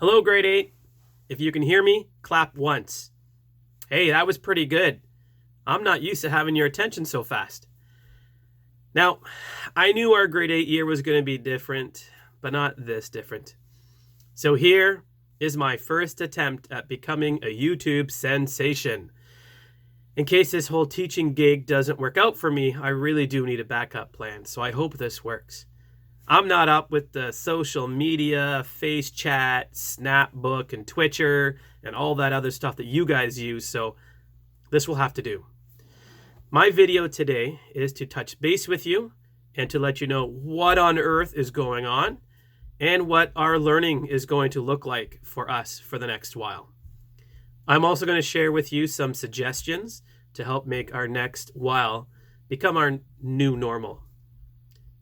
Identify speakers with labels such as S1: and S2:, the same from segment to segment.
S1: Hello, grade 8. If you can hear me, clap once. Hey, that was pretty good. I'm not used to having your attention so fast. Now, I knew our grade 8 year was going to be different, but not this different. So here is my first attempt at becoming a YouTube sensation. In case this whole teaching gig doesn't work out for me, I really do need a backup plan, so I hope this works. I'm not up with the social media, face chat, Snapbook, and Twitcher, and all that other stuff that you guys use, so this will have to do. My video today is to touch base with you and to let you know what on earth is going on and what our learning is going to look like for us for the next while. I'm also going to share with you some suggestions to help make our next while become our new normal.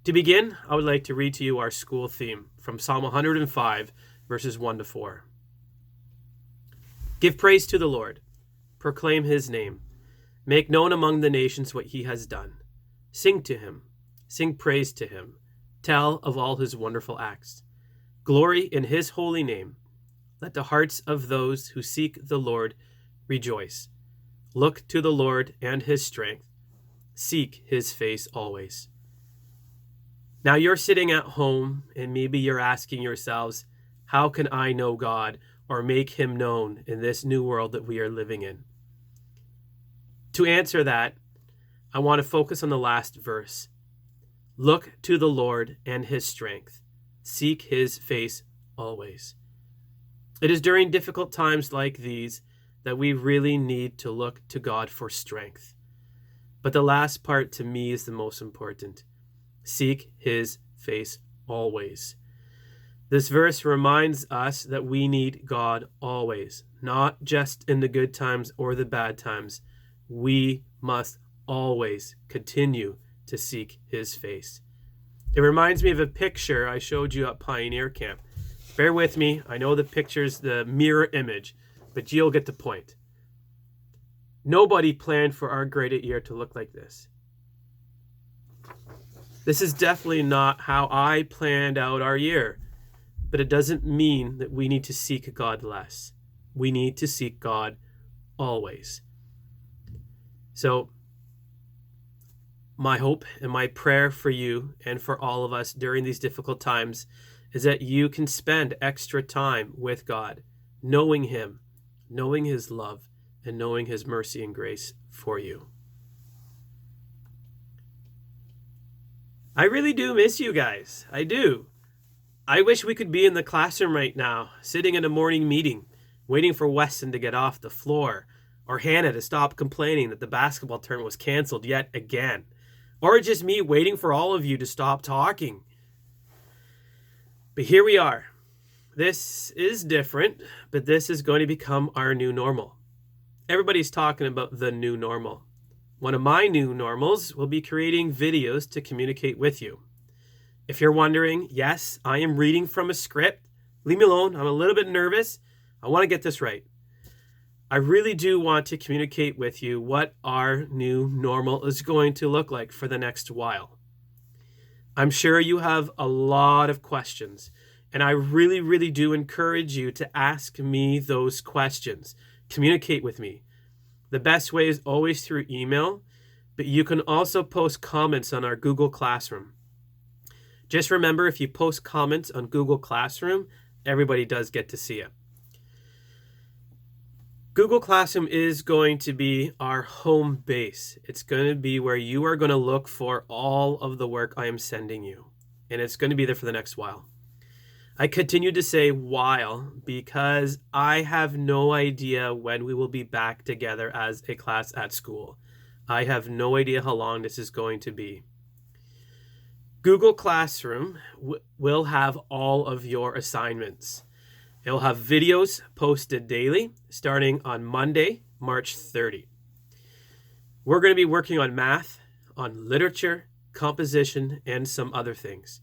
S1: To begin, I would like to read to you our school theme from Psalm 105, verses 1 to 4. Give praise to the Lord. Proclaim his name. Make known among the nations what he has done. Sing to him. Sing praise to him. Tell of all his wonderful acts. Glory in his holy name. Let the hearts of those who seek the Lord rejoice. Look to the Lord and his strength. Seek his face always. Now you're sitting at home and maybe you're asking yourselves, how can I know God or make him known in this new world that we are living in? To answer that, I want to focus on the last verse. Look to the Lord and his strength. Seek his face always. It is during difficult times like these that we really need to look to God for strength. But the last part to me is the most important. Seek his face always. This verse reminds us that we need God always, not just in the good times or the bad times. We must always continue to seek his face. It reminds me of a picture I showed you at Pioneer Camp. Bear with me. I know the picture's the mirror image, but you'll get the point. Nobody planned for our grade 8 year to look like this. This is definitely not how I planned out our year, but it doesn't mean that we need to seek God less. We need to seek God always. So, my hope and my prayer for you and for all of us during these difficult times is that you can spend extra time with God, knowing him, knowing his love, and knowing his mercy and grace for you. I really do miss you guys. I do. I wish we could be in the classroom right now, sitting in a morning meeting, waiting for Weston to get off the floor, or Hannah to stop complaining that the basketball tournament was canceled yet again, or just me waiting for all of you to stop talking. But here we are. This is different, but this is going to become our new normal. Everybody's talking about the new normal. One of my new normals will be creating videos to communicate with you. If you're wondering, yes, I am reading from a script. Leave me alone. I'm a little bit nervous. I want to get this right. I really do want to communicate with you what our new normal is going to look like for the next while. I'm sure you have a lot of questions, and I really, really do encourage you to ask me those questions. Communicate with me. The best way is always through email, but you can also post comments on our Google Classroom. Just remember, if you post comments on Google Classroom, everybody does get to see it. Google Classroom is going to be our home base. It's going to be where you are going to look for all of the work I am sending you, and it's going to be there for the next while. I continue to say while because I have no idea when we will be back together as a class at school. I have no idea how long this is going to be. Google Classroom will have all of your assignments. It'll have videos posted daily starting on Monday, March 30. We're going to be working on math, on literature, composition, and some other things.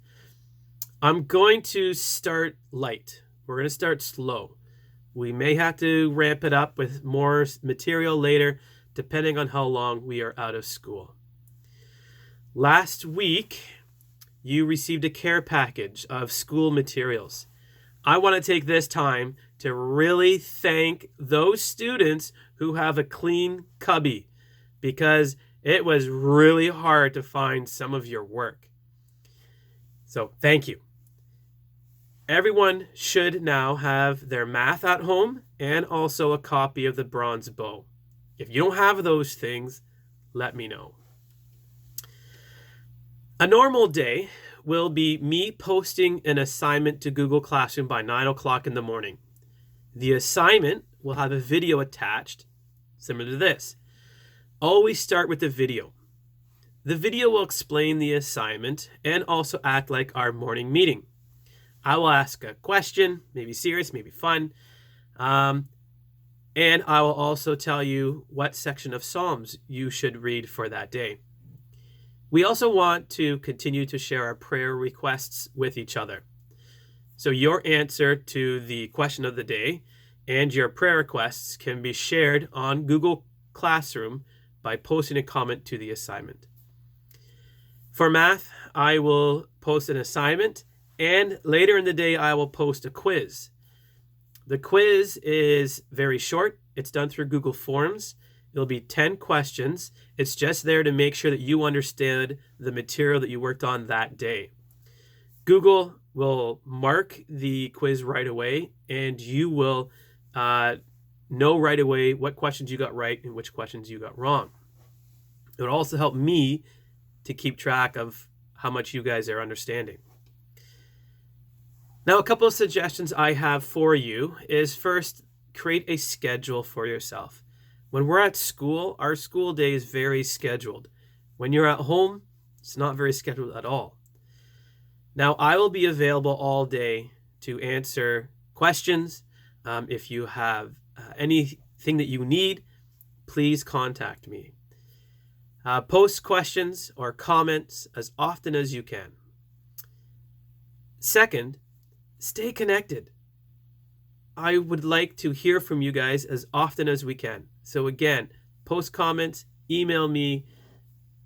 S1: I'm going to start light. We're going to start slow. We may have to ramp it up with more material later, depending on how long we are out of school. Last week, you received a care package of school materials. I want to take this time to really thank those students who have a clean cubby, because it was really hard to find some of your work. So thank you. Everyone should now have their math at home and also a copy of the bronze bow. If you don't have those things, let me know. A normal day will be me posting an assignment to Google Classroom by 9 o'clock in the morning. The assignment will have a video attached, similar to this. Always start with the video. The video will explain the assignment and also act like our morning meeting. I will ask a question, maybe serious, maybe fun, and I will also tell you what section of Psalms you should read for that day. We also want to continue to share our prayer requests with each other. So your answer to the question of the day and your prayer requests can be shared on Google Classroom by posting a comment to the assignment. For math, I will post an assignment, and later in the day, I will post a quiz. The quiz is very short. It's done through Google Forms. It'll be 10 questions. It's just there to make sure that you understand the material that you worked on that day. Google will mark the quiz right away, and you will know right away what questions you got right and which questions you got wrong. It would also help me to keep track of how much you guys are understanding. Now, a couple of suggestions I have for you is, first, create a schedule for yourself. When we're at school, our school day is very scheduled. When you're at home, it's not very scheduled at all. Now, I will be available all day to answer questions. If you have anything that you need, please contact me. Post questions or comments as often as you can. Second, stay connected. I would like to hear from you guys as often as we can. So again, post comments, email me.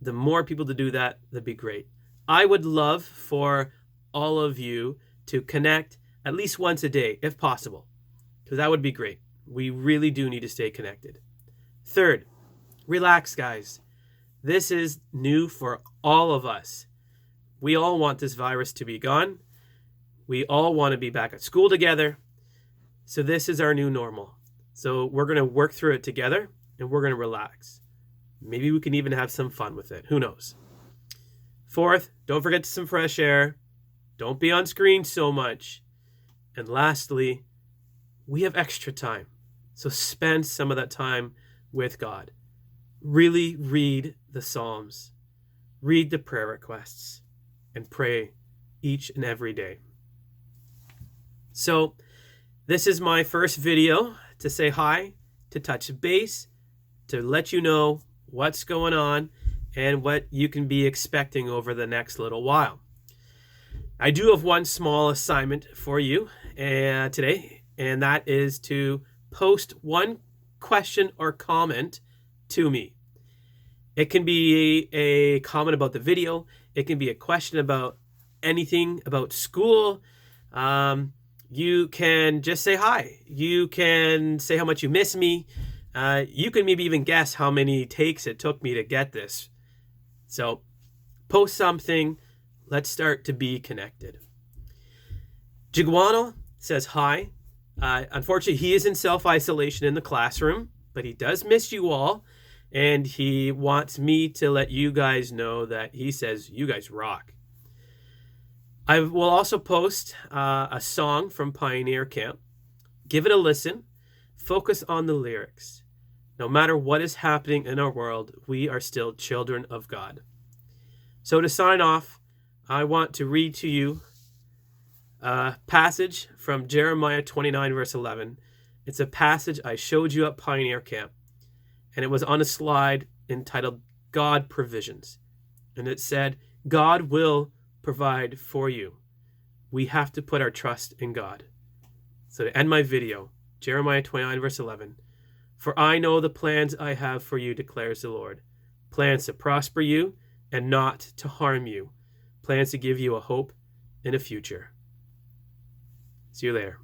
S1: The more people to do that, that'd be great. I would love for all of you to connect at least once a day, if possible, because that would be great. We really do need to stay connected. Third, relax, guys. This is new for all of us. We all want this virus to be gone. We all want to be back at school together. So this is our new normal. So we're going to work through it together, and we're going to relax. Maybe we can even have some fun with it. Who knows? Fourth, don't forget some fresh air. Don't be on screen so much. And lastly, we have extra time. So spend some of that time with God. Really read the Psalms. Read the prayer requests. And pray each and every day. So this is my first video to say hi, to touch base, to let you know what's going on and what you can be expecting over the next little while. I do have one small assignment for you today, and that is to post one question or comment to me. It can be a comment about the video. It can be a question about anything about school. You can just say hi. You can say how much you miss me. You can maybe even guess how many takes it took me to get this. So post something. Let's start to be connected. Jiguano says hi. Unfortunately, he is in self-isolation in the classroom, but he does miss you all. And he wants me to let you guys know that he says you guys rock. I will also post a song from Pioneer Camp. Give it a listen. Focus on the lyrics. No matter what is happening in our world, we are still children of God. So to sign off, I want to read to you a passage from Jeremiah 29, verse 11. It's a passage I showed you at Pioneer Camp, and it was on a slide entitled God Provisions. And it said, God will provide for you. We have to put our trust in God. So to end my video, Jeremiah 29, verse 11. For I know the plans I have for you, declares the Lord. Plans to prosper you and not to harm you. Plans to give you a hope and a future. See you later.